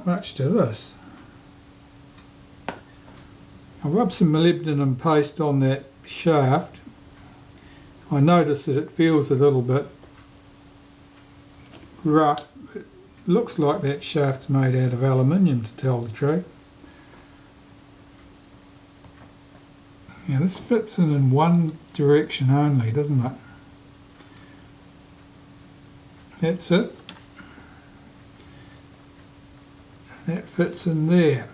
not much to this. I rubbed some molybdenum paste on that shaft. I notice that it feels a little bit rough. It looks like that shaft's made out of aluminium, to tell the truth. Now this fits in one direction only, doesn't it? That's it. That fits in there.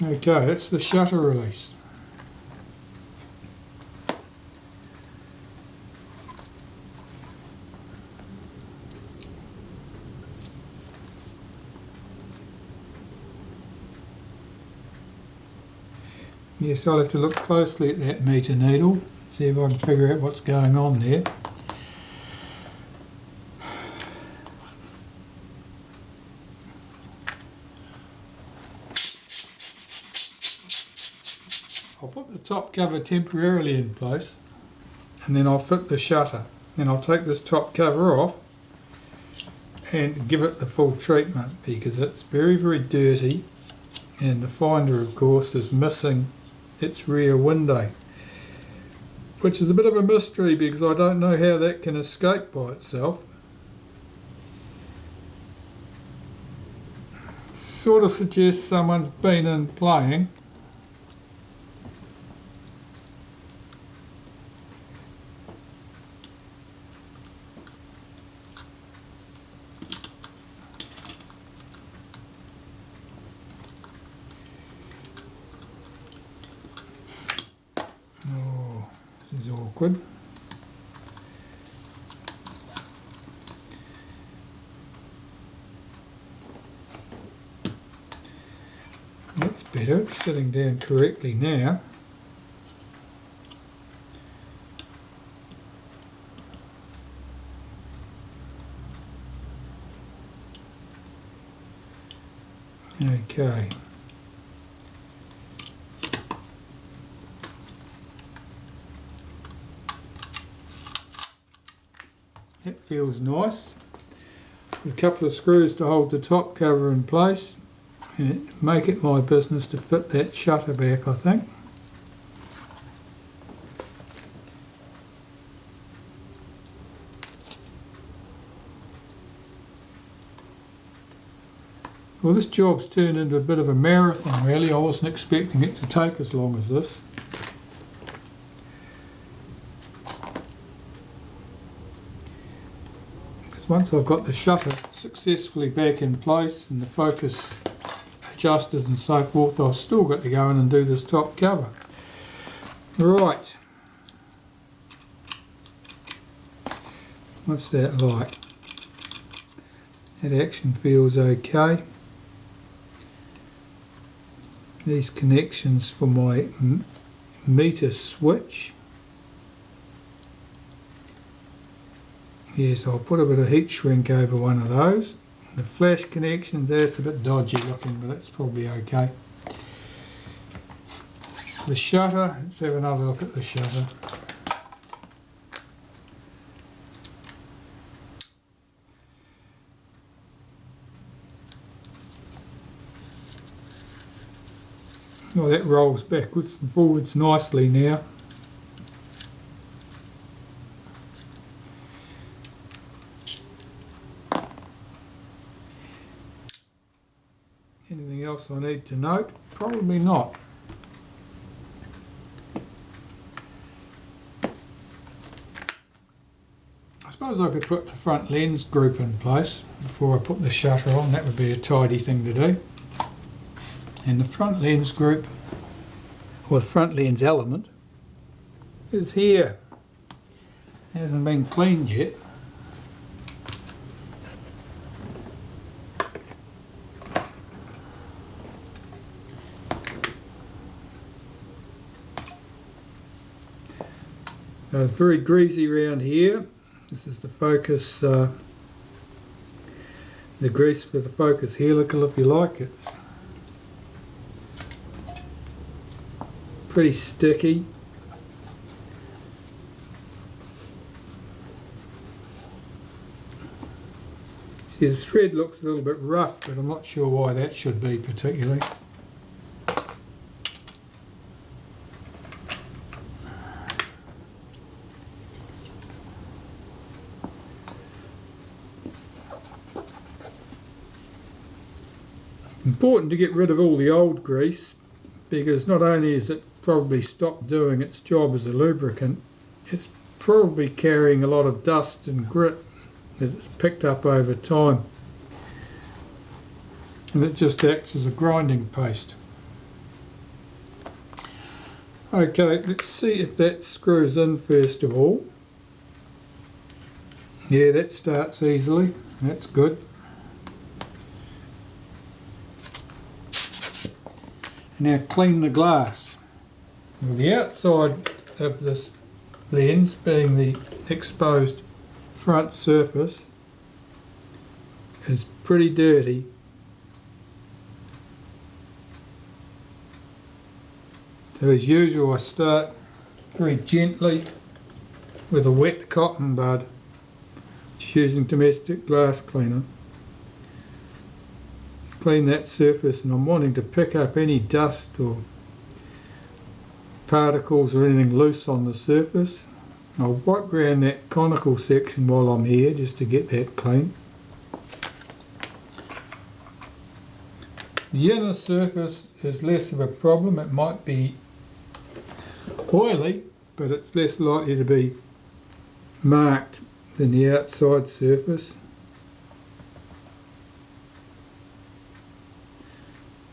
Okay, that's the shutter release. Yes, I'll have to look closely at that meter needle, see if I can figure out what's going on there. I'll put the top cover temporarily in place and then I'll fit the shutter. Then I'll take this top cover off and give it the full treatment because it's very dirty, and the finder of course is missing its rear window, which is a bit of a mystery because I don't know how that can escape by itself. Sort of suggests someone's been in playing. This is awkward. That's better, it's sitting down correctly now. Okay. That feels nice. A couple of screws to hold the top cover in place and make it my business to fit that shutter back, I think. Well, this job's turned into a bit of a marathon really. I wasn't expecting it to take as long as this. Once I've got the shutter successfully back in place and the focus adjusted and so forth, I've still got to go in and do this top cover. Right. What's that like? That action feels okay. These connections for my meter switch. Yes, I'll put a bit of heat shrink over one of those. The flash connections, that's a bit dodgy looking, but it's probably okay. The shutter, let's have another look at the shutter. Oh, that rolls backwards and forwards nicely now. Anything else I need to note? Probably not. I suppose I could put the front lens group in place before I put the shutter on. That would be a tidy thing to do. And the front lens group, or the front lens element, is here. It hasn't been cleaned yet. So it's very greasy around here. This is the focus, the grease for the focus helical, if you like. It's pretty sticky. See, the thread looks a little bit rough, but I'm not sure why that should be particularly. Important to get rid of all the old grease, because not only is it probably stopped doing its job as a lubricant, it's probably carrying a lot of dust and grit that it's picked up over time, and it just acts as a grinding paste. Okay, let's see if that screws in first of all. Yeah, that starts easily, that's good. Now clean the glass. Now the outside of this lens, being the exposed front surface, is pretty dirty. So as usual, I start very gently with a wet cotton bud, just using domestic glass cleaner. Clean that surface, and I'm wanting to pick up any dust or particles or anything loose on the surface. I'll wipe around that conical section while I'm here just to get that clean. The inner surface is less of a problem. It might be oily, but it's less likely to be marked than the outside surface.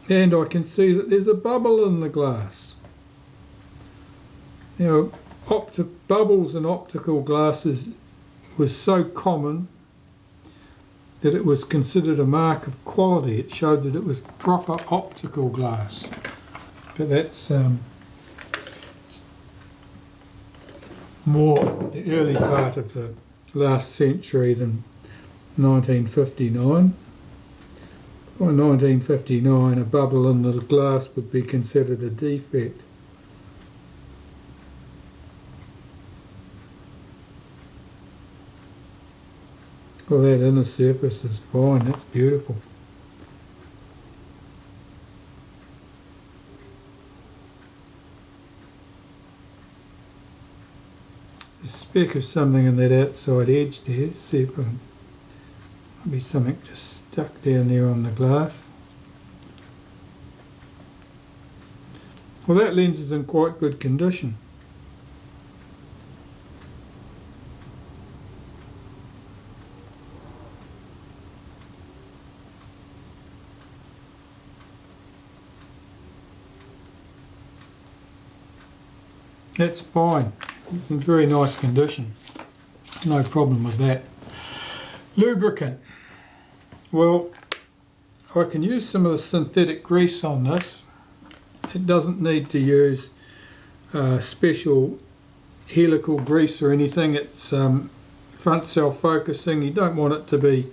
And I can see that there's a bubble in the glass. Now, bubbles in optical glasses was so common that it was considered a mark of quality. It showed that it was proper optical glass. But that's more the early part of the last century than 1959. By 1959, a bubble in the glass would be considered a defect. Well, that inner surface is fine, that's beautiful. A speck of something in that outside edge there, see if I can, might be something just stuck down there on the glass. Well, that lens is in quite good condition. That's fine. It's in very nice condition. No problem with that. Lubricant. Well, I can use some of the synthetic grease on this. It doesn't need to use special helical grease or anything. It's front self-focusing. You don't want it to be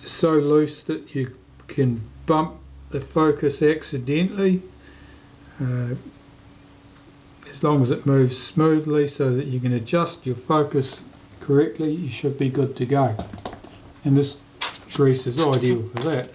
so loose that you can bump the focus accidentally. As long as it moves smoothly so that you can adjust your focus correctly, you should be good to go. And this grease is ideal for that.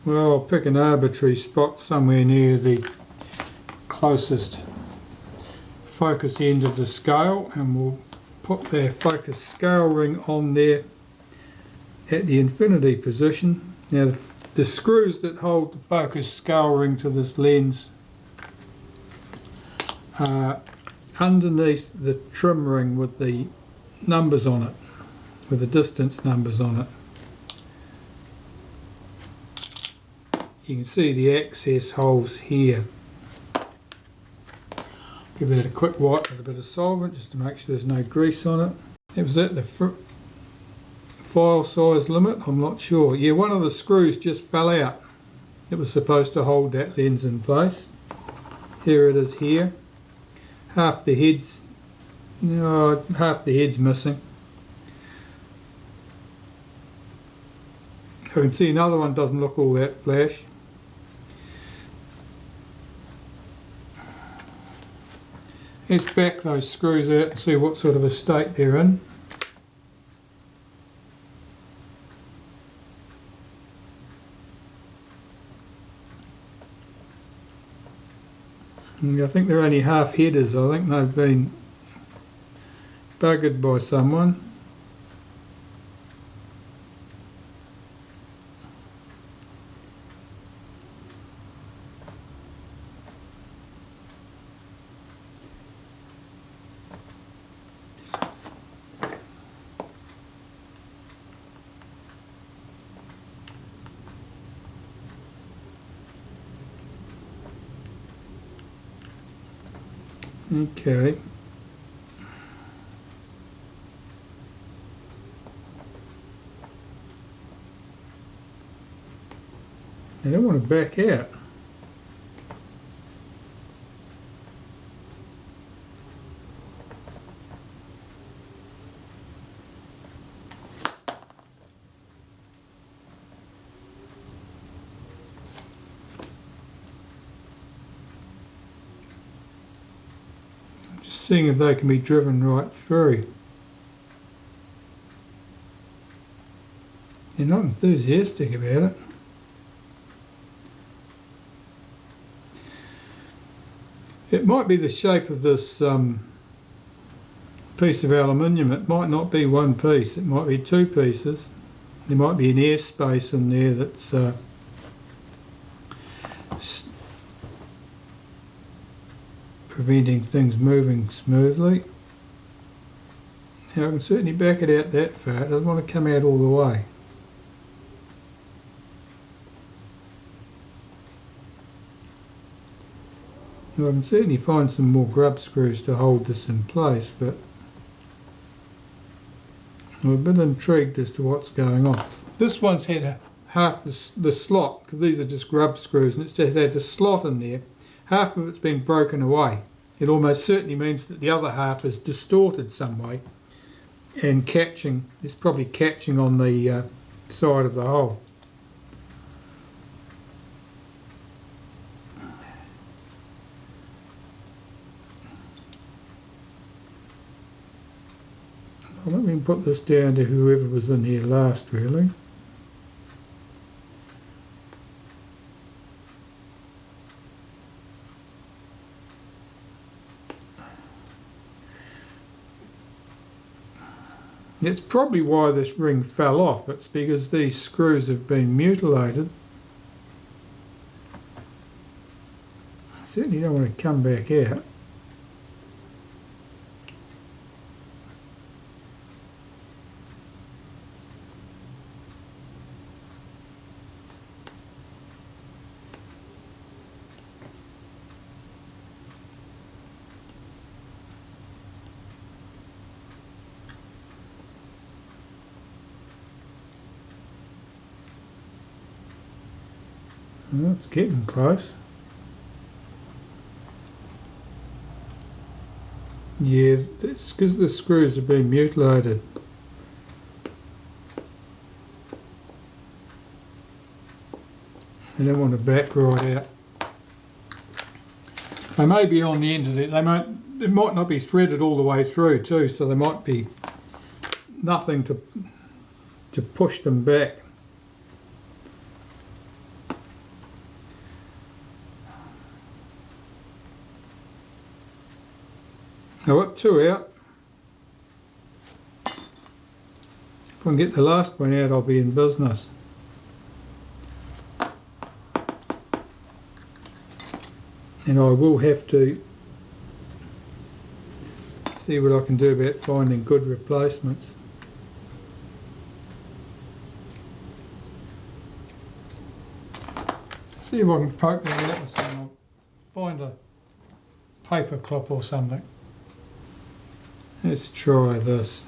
Well, I'll pick an arbitrary spot somewhere near the closest focus end of the scale, and we'll put the focus scale ring on there at the infinity position. Now the screws that hold the focus scale ring to this lens are underneath the trim ring with the numbers on it, with the distance numbers on it. You can see the access holes here. Give that a quick wipe with a bit of solvent just to make sure there's no grease on it. It was at the file size limit, I'm not sure. Yeah, one of the screws just fell out. It was supposed to hold that lens in place. Here it is here. Half the head's missing. I can see another one doesn't look all that flash. Let's back those screws out and see what sort of a state they're in. I think they're only half headers. I think they've been buggered by someone. Okay. I don't want to back out. Seeing if they can be driven right through. They're not enthusiastic about it. It might be the shape of this piece of aluminium. It might not be one piece, it might be two pieces. There might be an air space in there that's preventing things moving smoothly. Now I can certainly back it out that far. It doesn't want to come out all the way. Now I can certainly find some more grub screws to hold this in place, but I'm a bit intrigued as to what's going on. This one's had half the slot, because these are just grub screws, and it's just had a slot in there. Half of it's been broken away. It almost certainly means that the other half is distorted some way and catching, it's probably catching on the side of the hole. Well, let me put this down to whoever was in here last, really. It's probably why this ring fell off. It's because these screws have been mutilated. I certainly don't want to come back out. Well, it's getting close. Yeah, it's because the screws have been mutilated. I don't want to back right out. They may be on the end of it. It might not be threaded all the way through too, so there might be nothing to push them back. I've got two out. If I can get the last one out, I'll be in business. And I will have to see what I can do about finding good replacements. See if I can poke that out with something. I'll find a paper clip or something. Let's try this.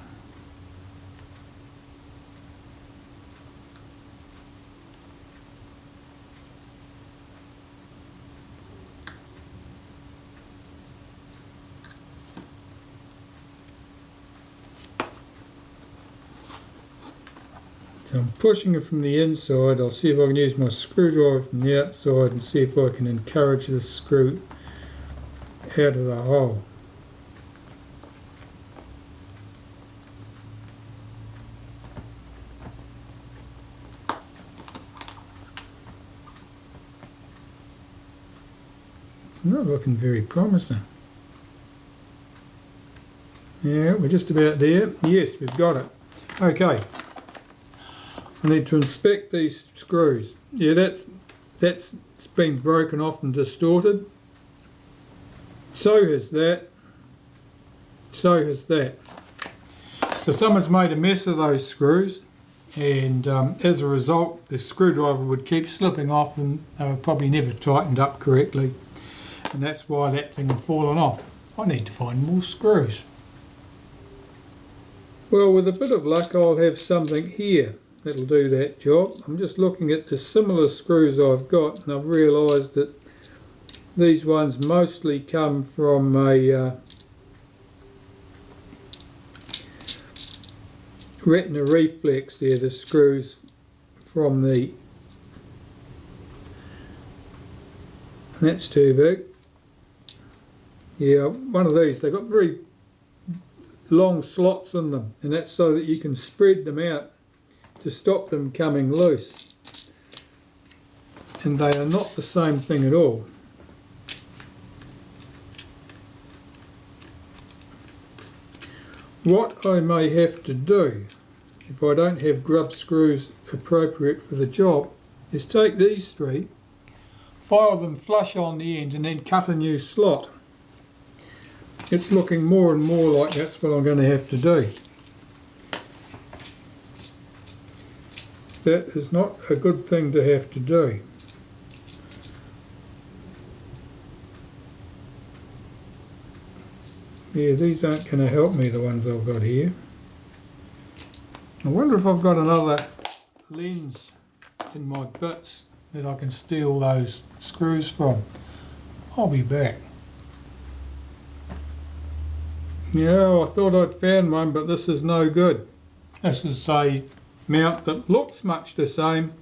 So I'm pushing it from the inside. I'll see if I can use my screwdriver from the outside and see if I can encourage the screw out of the hole. It's not looking very promising. Yeah, we're just about there. Yes, we've got it. Okay. I need to inspect these screws. Yeah, that's been broken off and distorted. So has that. So has that. So someone's made a mess of those screws, and as a result the screwdriver would keep slipping off and they were probably never tightened up correctly, and that's why that thing had fallen off. I need to find more screws. Well, with a bit of luck I'll have something here that'll do that job. I'm just looking at the similar screws I've got, and I've realised that these ones mostly come from a retina reflex. They're the screws from the... That's too big. Yeah, one of these, they've got very long slots in them, and that's so that you can spread them out to stop them coming loose. And they are not the same thing at all. What I may have to do, if I don't have grub screws appropriate for the job, is take these three, file them flush on the end, and then cut a new slot. It's looking more and more like that's what I'm going to have to do. That is not a good thing to have to do. Yeah, these aren't going to help me, the ones I've got here. I wonder if I've got another lens in my bits that I can steal those screws from. I'll be back. Yeah, I thought I'd found one, but this is no good. This is a mount that looks much the same,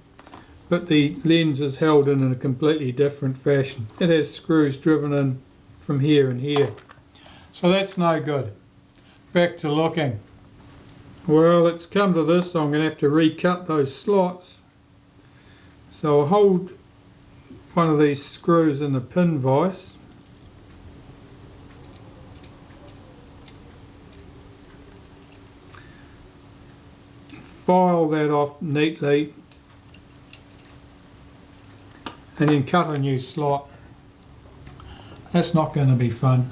but the lens is held in a completely different fashion. It has screws driven in from here and here. So that's no good. Back to looking. Well, it's come to this, so I'm going to have to recut those slots. So I'll hold one of these screws in the pin vise. File that off neatly and then cut a new slot. That's not going to be fun.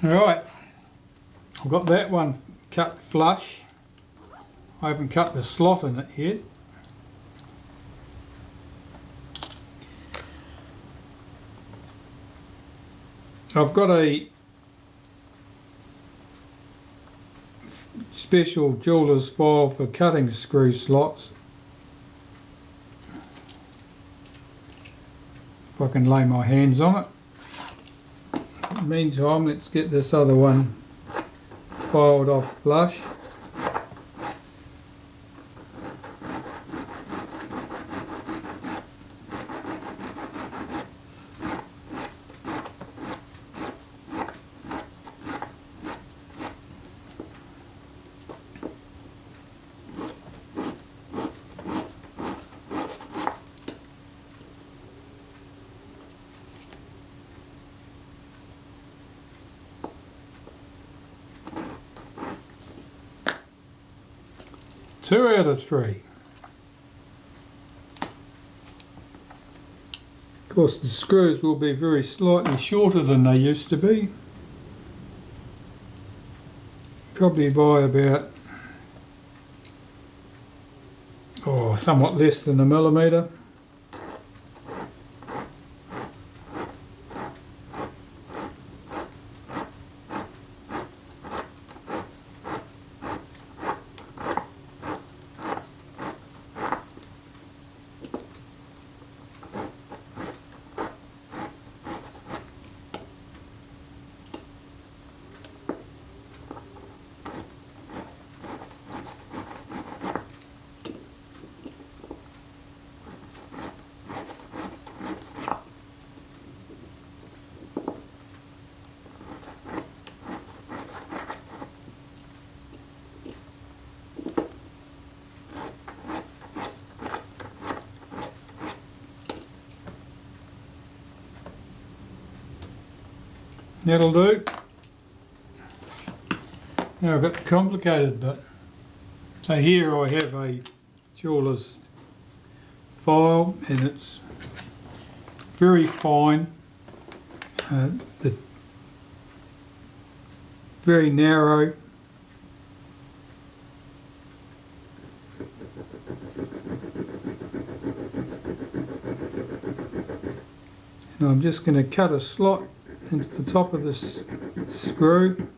Alright, I've got that one cut flush. I haven't cut the slot in it yet. I've got a special jeweler's file for cutting screw slots. If I can lay my hands on it. In the meantime, let's get this other one filed off flush. 2 out of 3. Of course, the screws will be very slightly shorter than they used to be. Probably by about, somewhat less than 1 millimetre. That'll do. Now I've got the complicated bit. So here I have a jeweler's file, and it's very fine, very narrow. And I'm just going to cut a slot into the top of this screw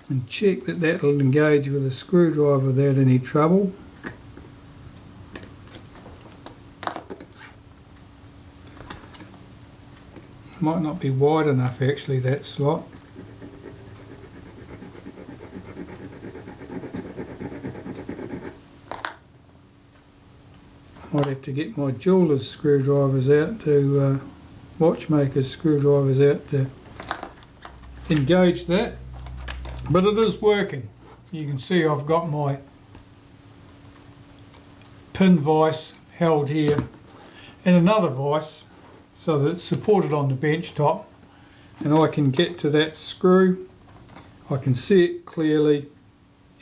and check that that will engage with a screwdriver without any trouble. Might not be wide enough actually, that slot. Might have to get my jeweler's screwdrivers out to watchmaker's screwdrivers out to engage that, but it is working. You can see I've got my pin vise held here and another vise so that it's supported on the bench top, and I can get to that screw, I can see it clearly,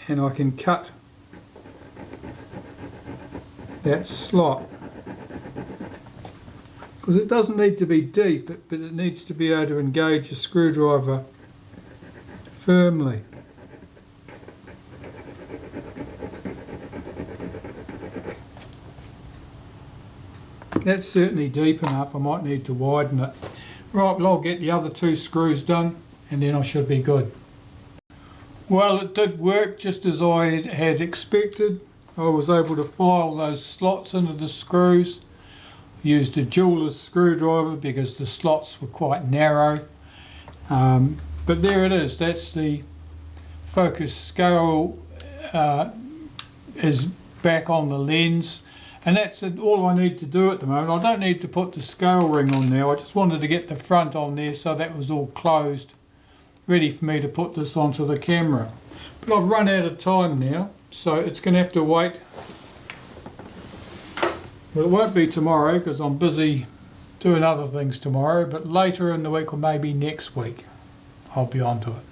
and I can cut that slot. Because it doesn't need to be deep, but it needs to be able to engage a screwdriver firmly. That's certainly deep enough. I might need to widen it. Right, well, I'll get the other 2 screws done and then I should be good. Well, it did work just as I had expected. I was able to file those slots into the screws. Used a jeweler's screwdriver because the slots were quite narrow, but there it is. That's the focus scale is back on the lens, and that's all I need to do at the moment. I don't need to put the scale ring on now. I just wanted to get the front on there so that was all closed, ready for me to put this onto the camera. But I've run out of time now, so it's going to have to wait. Well, it won't be tomorrow because I'm busy doing other things tomorrow, but later in the week or maybe next week I'll be on to it.